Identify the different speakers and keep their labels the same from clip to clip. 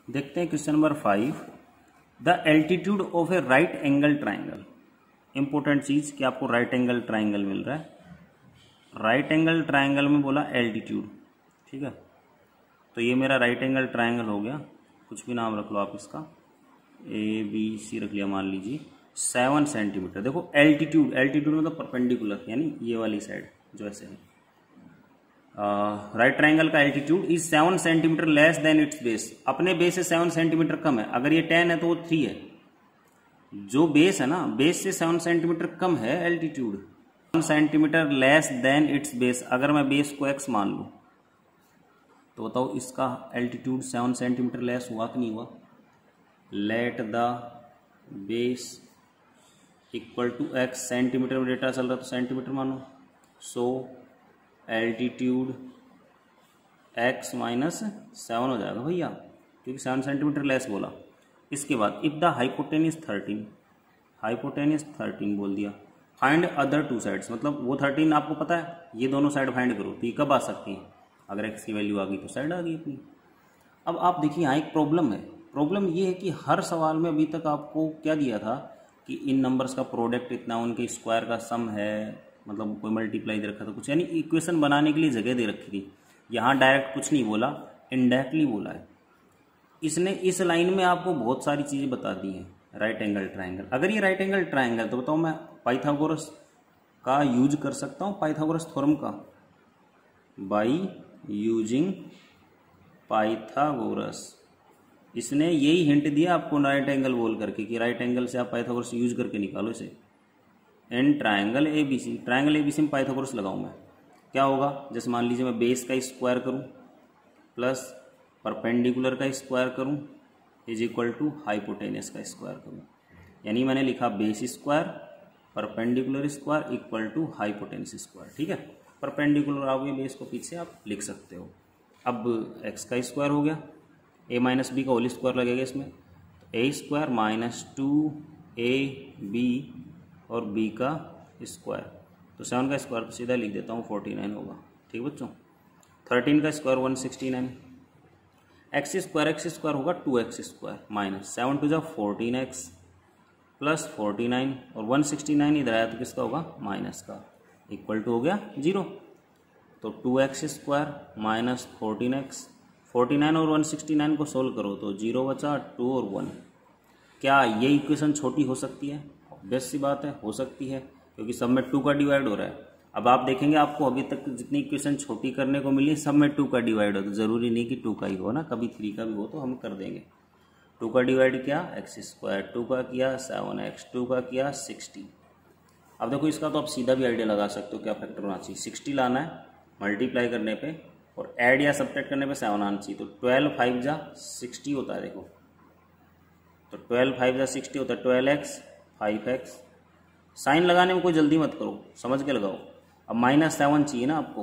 Speaker 1: देखते हैं question number 5। The altitude of A right angle triangle. Important चीज कि आपको राइट एंगल ट्राइंगल मिल रहा है। राइट एंगल ट्राइंगल में बोला एल्टीट्यूड, ठीक है। तो ये मेरा राइट एंगल ट्राइंगल हो गया, कुछ भी नाम रख लो आप इसका, ABC रख लिया मान लीजिए। 7 सेंटीमीटर। देखो एल्टीट्यूड, एल्टीट्यूड मतलब परपेंडिकुलर, यानी ये वाली साइड जो ऐसे है। राइट ट्राइंगल का altitude is 7 centimetre less than it's base. अपने बेस से 7 सेंटीमीटर कम है। अगर ये 10 है तो वो 3 है। जो बेस है ना, बेस से 7 सेंटीमीटर कम है altitude. 7 centimetre less than it's base. अगर मैं बेस को x मान लूं तो बताओ इसका एल्टीट्यूड 7 सेंटीमीटर लेस हुआ कि नहीं हुआ। Let the base equal to x, centimetre में डेटा चल रहा तो सेंटीमीटर मानो। सो एल्टीट्यूड x माइनस 7 हो जाएगा भैया, क्योंकि 7 सेंटीमीटर लेस बोला। इसके बाद इफ द हाइपोटेन्यूज 13, हाइपोटेन्यूज 13 बोल दिया। फाइंड अदर टू साइड्स, मतलब वो 13 आपको पता है, ये दोनों साइड फाइंड करो। तो ये कब आ सकती है, अगर x की वैल्यू आ गई तो साइड आ गई अपनी। अब आप देखिए यहाँ एक प्रॉब्लम है। प्रॉब्लम ये है कि हर सवाल में अभी तक आपको क्या दिया था कि इन नंबर्स का प्रोडक्ट इतना, उनके स्क्वायर का सम है, मतलब कोई मल्टीप्लाई दे रखा था कुछ, यानी इक्वेशन बनाने के लिए जगह दे रखी थी। यहाँ डायरेक्ट कुछ नहीं बोला, इनडायरेक्टली बोला है इसने। इस लाइन में आपको बहुत सारी चीज़ें बता दी हैं। राइट एंगल ट्राइंगल, अगर ये राइट एंगल ट्राइंगल तो बताओ मैं पाइथागोरस का यूज कर सकता हूँ, पाइथागोरस थ्योरम का, बाई यूजिंग पाइथागोरस। इसने यही हिंट दिया आपको राइट एंगल बोल करके कि राइट एंगल से आप पाइथागोरस यूज करके निकालो इसे। In triangle ABC, triangle ABC में पाइथागोरस लगाऊं मैं, क्या होगा। जैसे मान लीजिए मैं बेस का स्क्वायर करूं प्लस परपेंडिकुलर का स्क्वायर करूं इज इक्वल टू हाइपोटेनस का स्क्वायर करूं। यानी मैंने लिखा base square perpendicular square equal to hypotenuse square, ठीक है। परपेंडिकुलर आओगे बेस को पीछे आप लिख सकते हो। अब x का स्क्वायर हो गया, a माइनस बी का होल स्क्वायर लगेगा इसमें, a स्क्वायर माइनस 2ab और b का स्क्वायर। तो 7 का स्क्वायर तो सीधा लिख देता हूँ 49 होगा, ठीक बच्चों। 13 का स्क्वायर 169, x स्क्वायर होगा 2x स्क्वायर माइनस 7 टू जा 14x प्लस 49 और 169 इधर आया तो किसका होगा, माइनस का, इक्वल टू हो गया 0। तो 2x स्क्वायर माइनस 14x, 49 और 169 को सोल्व करो तो 0 बचा, 2 और 1। क्या ये इक्वेशन छोटी हो सकती है? ऑब्वियस सी बात है, हो सकती है, क्योंकि सब में 2 का डिवाइड हो रहा है। अब आप देखेंगे आपको अभी तक जितनी इक्वेशन छोटी करने को मिली सब में 2 का डिवाइड हो, तो ज़रूरी नहीं कि 2 का ही हो ना, कभी 3 का भी हो तो हम कर देंगे। 2 का डिवाइड किया x स्क्वायर, 2 का किया 7x, 2 का किया 60। अब देखो इसका तो आप सीधा भी आइडिया लगा सकते हो क्या फैक्टर होना चाहिए। 60 लाना है मल्टीप्लाई करने पे और ऐड या सब्ट्रैक्ट करने पे 7 आना चाहिए। तो 12 5 जा 60 होता है, देखो तो 12 5 जा 60 होता है, 12x 5x। साइन लगाने में कोई जल्दी मत करो, समझ के लगाओ। अब -7 चाहिए ना आपको,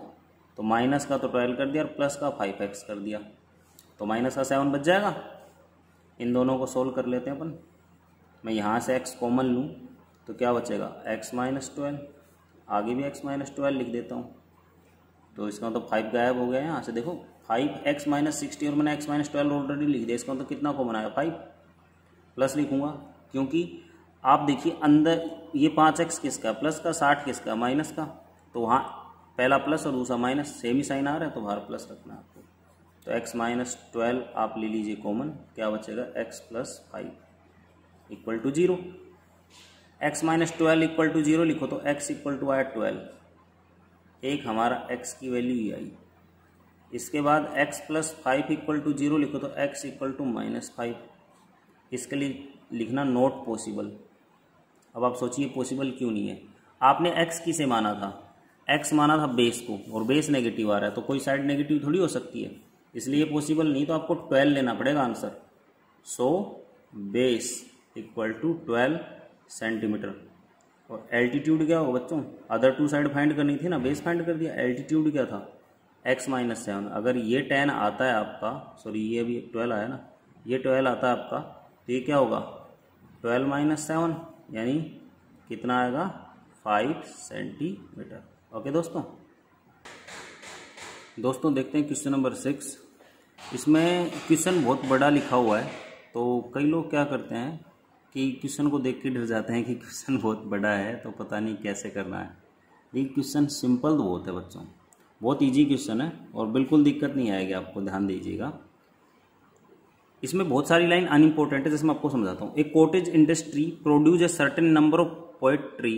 Speaker 1: तो माइनस का तो 12 कर दिया और प्लस का 5x कर दिया, तो माइनस का 7 बच जाएगा। इन दोनों को सोल्व कर लेते हैं अपन। मैं यहाँ से x कॉमन लूँ तो क्या बचेगा, x माइनस 12, आगे भी x माइनस 12 लिख देता हूँ। तो इसका मतलब 5 गायब हो गया है यहाँ से, देखो 5x माइनस 60 और मैंने x माइनस 12 ऑलरेडी लिख दिया। इसका मतलब कितना कॉमन आएगा, 5 प्लस लिखूंगा, क्योंकि आप देखिए अंदर ये 5x किसका, प्लस का, 60 किसका, माइनस का। तो वहाँ पहला प्लस और दूसरा माइनस, सेम ही साइन आ रहा है तो बाहर प्लस रखना है आपको। तो x माइनस 12 आप ले लीजिए कॉमन, क्या बचेगा, x plus 5 equal to 0। x minus 12 equal to 0 लिखो तो x इक्वल टू आया 12, एक हमारा x की वैल्यू ही आई। इसके बाद x प्लस 5 इक्वल टू 0 लिखो तो x इक्वल टू माइनस 5। इसके लिए लिखना नॉट पॉसिबल। अब आप सोचिए पॉसिबल क्यों नहीं है। आपने x किसे माना था, x माना था बेस को, और बेस नेगेटिव आ रहा है तो कोई साइड नेगेटिव थोड़ी हो सकती है, इसलिए पॉसिबल नहीं। तो आपको 12 लेना पड़ेगा answer. So base equal to 12 centimetre. और एल्टीट्यूड क्या होगा बच्चों, अदर टू साइड फाइंड करनी थी ना, बेस फाइंड कर दिया। एल्टीट्यूड क्या था, x माइनस 7। अगर ये 10 आता है आपका, सॉरी ये अभी 12 आया ना, ये 12 आता है आपका, तो ये क्या होगा 12 माइनस 7, यानी कितना आएगा 5 सेंटीमीटर। ओके दोस्तों देखते हैं क्वेश्चन नंबर 6। इसमें क्वेश्चन बहुत बड़ा लिखा हुआ है, तो कई लोग क्या करते हैं कि क्वेश्चन को देख के डर जाते हैं कि क्वेश्चन बहुत बड़ा है तो पता नहीं कैसे करना है। लेकिन क्वेश्चन सिंपल तो बहुत है बच्चों, बहुत इजी क्वेश्चन है और बिल्कुल दिक्कत नहीं आएगी आपको, ध्यान दीजिएगा। इसमें बहुत सारी लाइन अनइम्पोर्टेंट है, जैसे मैं आपको समझाता हूँ। एक cottage industry produce a certain number of poetry,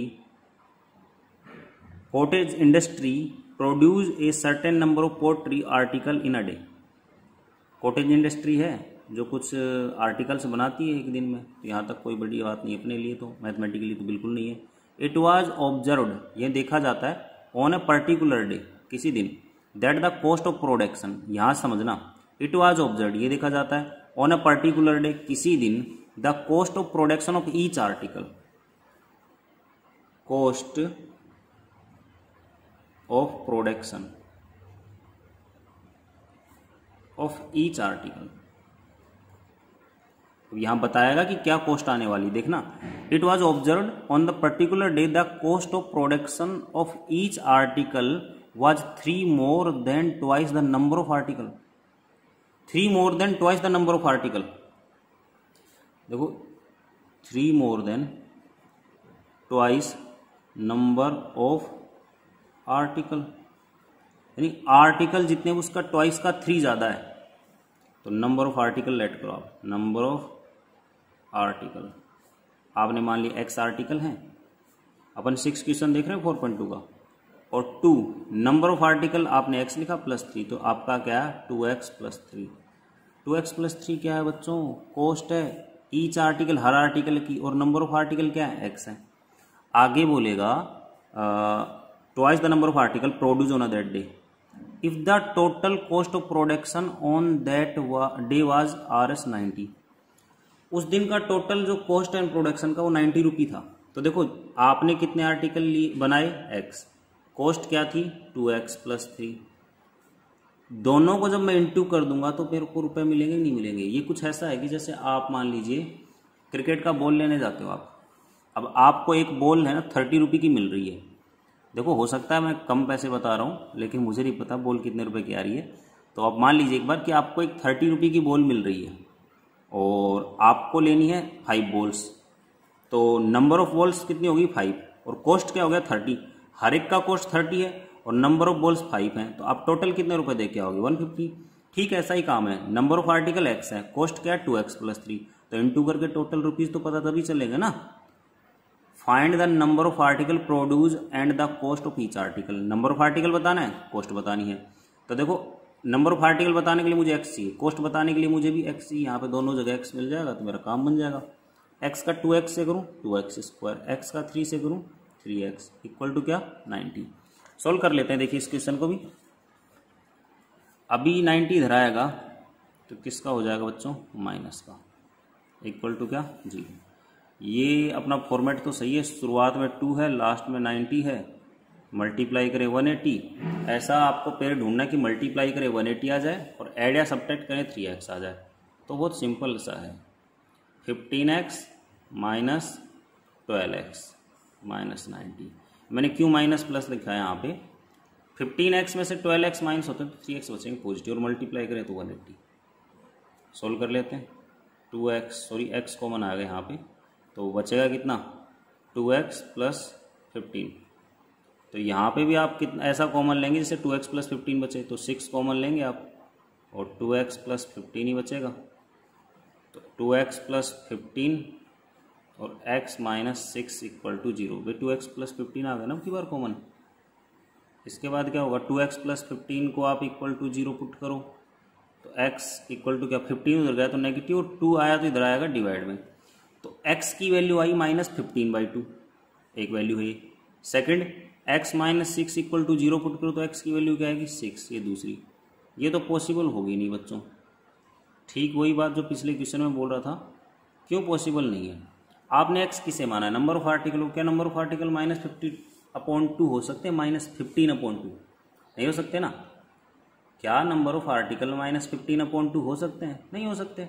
Speaker 1: cottage industry produce a certain number of poetry article in a day. Cottage industry है जो कुछ आर्टिकल्स बनाती है एक दिन में, तो यहाँ तक कोई बड़ी बात नहीं अपने लिए, तो मैथमेटिकली तो बिल्कुल नहीं है। इट वॉज ऑब्जर्व्ड, ये देखा जाता है, ऑन ए पर्टिकुलर डे, किसी दिन, that the cost of production, यहाँ समझना, इट वॉज ऑब्जर्व्ड ये देखा जाता है, ऑन ए पर्टिकुलर डे किसी दिन, the cost of production of each article, cost of production of each article, यहां बताएगा कि क्या कॉस्ट आने वाली, देखना। It was observed on the particular day the cost of production of each article was 3 more than twice the number of article, 3 more than twice the number of article। देखो 3 more than twice number of article, यानी article जितने उसका twice का 3 ज्यादा है, तो number of article late करो आप, नंबर ऑफ आर्टिकल, आपने मान लिया एक्स आर्टिकल हैं, अपन 6 क्वेश्चन देख रहे हैं 4.2 का, और 2 नंबर ऑफ आर्टिकल आपने एक्स लिखा +3, तो आपका क्या है 2x + 3। 2x + 3 क्या है बच्चों, कॉस्ट है ईच आर्टिकल, हर आर्टिकल की, और नंबर ऑफ आर्टिकल क्या है एक्स है। आगे बोलेगा twice the number of article produce on that day, if the total cost of production on that day was Rs 90, उस दिन का टोटल जो कॉस्ट एंड प्रोडक्शन का वो 90 रुपी था। तो देखो आपने कितने आर्टिकल बनाए एक्स, कॉस्ट क्या थी 2x + 3, दोनों को जब मैं इंटू कर दूंगा तो मेरे को रुपए मिलेंगे नहीं मिलेंगे। ये कुछ ऐसा है कि जैसे आप मान लीजिए क्रिकेट का बॉल लेने जाते हो आप, अब आपको एक बॉल है ना 30 रुपये की मिल रही है, देखो हो सकता है मैं कम पैसे बता रहा हूँ लेकिन मुझे नहीं पता बॉल कितने रुपए की आ रही है। तो आप मान लीजिए एक बार कि आपको एक 30 रुपये की बॉल मिल रही है और आपको लेनी है 5 बॉल्स, तो नंबर ऑफ बॉल्स कितनी होगी 5, और कॉस्ट क्या हो गया 30, हर एक का कॉस्ट 30 है और नंबर ऑफ बॉल्स 5 हैं, तो आप टोटल कितने रुपए दे के आओगे 150। ठीक ऐसा ही काम है, नंबर ऑफ आर्टिकल x है, कॉस्ट क्या है 2x + 3, तो इंटू करके टोटल रुपीज तो पता तभी चलेगा ना। Find the number of article produce and the cost of each article, number of article बताना है, कॉस्ट बतानी है। तो देखो नंबर ऑफ आर्टिकल बताने के लिए मुझे x चाहिए, कॉस्ट बताने के लिए मुझे भी x चाहिए, यहाँ पे दोनों जगह x मिल जाएगा तो मेरा काम बन जाएगा। x का 2x से करूँ 2x², x का 3 से करूँ 3x इक्वल टू क्या 90। सोल्व कर लेते हैं, देखिए इस क्वेश्चन को भी। अभी 90 इधर आएगा तो किसका हो जाएगा बच्चों, माइनस का, इक्वल टू क्या 0। ये अपना फॉर्मेट तो सही है, शुरुआत में 2 है, लास्ट में 90 है, मल्टीप्लाई करें 180, ऐसा आपको पेड़ ढूंढना कि मल्टीप्लाई करें 180 आ जाए और ऐड या सब्ट्रैक्ट करें 3x आ जाए, तो बहुत सिंपल सा है। 15x माइनस 12x माइनस 90, मैंने क्यों माइनस प्लस लिखा है यहाँ पे, 15x में से 12x माइनस होते हैं तो 3x बचेंगे पॉजिटिव, और मल्टीप्लाई करें तो 180। सोल्व कर लेते हैं, 2x x कॉमन आ गया यहाँ पे, तो बचेगा कितना 2x + 15, तो यहाँ पे भी आप कितना ऐसा कॉमन लेंगे जैसे 2x + 15 बचे, तो 6 कॉमन लेंगे आप और 2x + 15 ही बचेगा, तो 2x + 15 और x - 6 इक्वल टू 0। भाई 2x + 15 आ गया ना की बार कॉमन। इसके बाद क्या होगा, 2x + 15 को आप इक्वल टू 0 पुट करो तो x इक्वल टू क्या 15 उधर गया तो नेगेटिव, और 2 आया तो इधर आएगा डिवाइड में, तो x की वैल्यू आई -15/2, एक वैल्यू है ये। Second x - 6 equal to 0 put करो तो x की वैल्यू क्या आएगी 6, ये दूसरी। ये तो पॉसिबल होगी नहीं बच्चों, ठीक वही बात जो पिछले क्वेश्चन में बोल रहा था, क्यों पॉसिबल नहीं है। आपने x किसे माना है, नंबर ऑफ आर्टिकल, क्या नंबर ऑफ आर्टिकल -50/2 हो सकते हैं, -15/2 नहीं हो सकते ना। क्या नंबर ऑफ आर्टिकल -15/2 हो सकते हैं, नहीं हो सकते।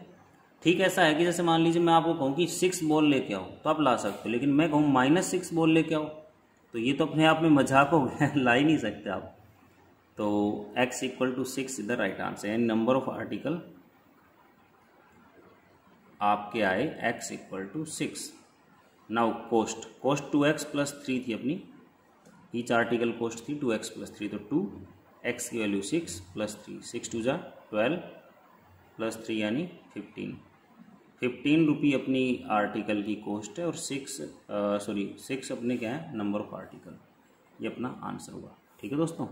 Speaker 1: ठीक ऐसा है कि जैसे मान लीजिए मैं आपको कहूँ कि 6 बॉल लेके आओ तो आप ला सकते हो, लेकिन मैं कहूँ -6 बॉल लेके आओ तो ये तो अपने आप में मजाक हो गया, ला ही नहीं सकते आप। तो x equal to 6 is the right answer, यानी नंबर ऑफ आर्टिकल आपके आए x equal to 6। Now cost 2x plus 3 थी अपनी, ईच आर्टिकल कोस्ट थी 2x प्लस 3, तो 2x की वैल्यू 6 प्लस 3, 6 2 जा 12 प्लस 3 यानी 15 रुपी अपनी आर्टिकल की कोस्ट है, और 6 अपने क्या है नंबर ऑफ आर्टिकल, ये अपना आंसर हुआ। ठीक है दोस्तों।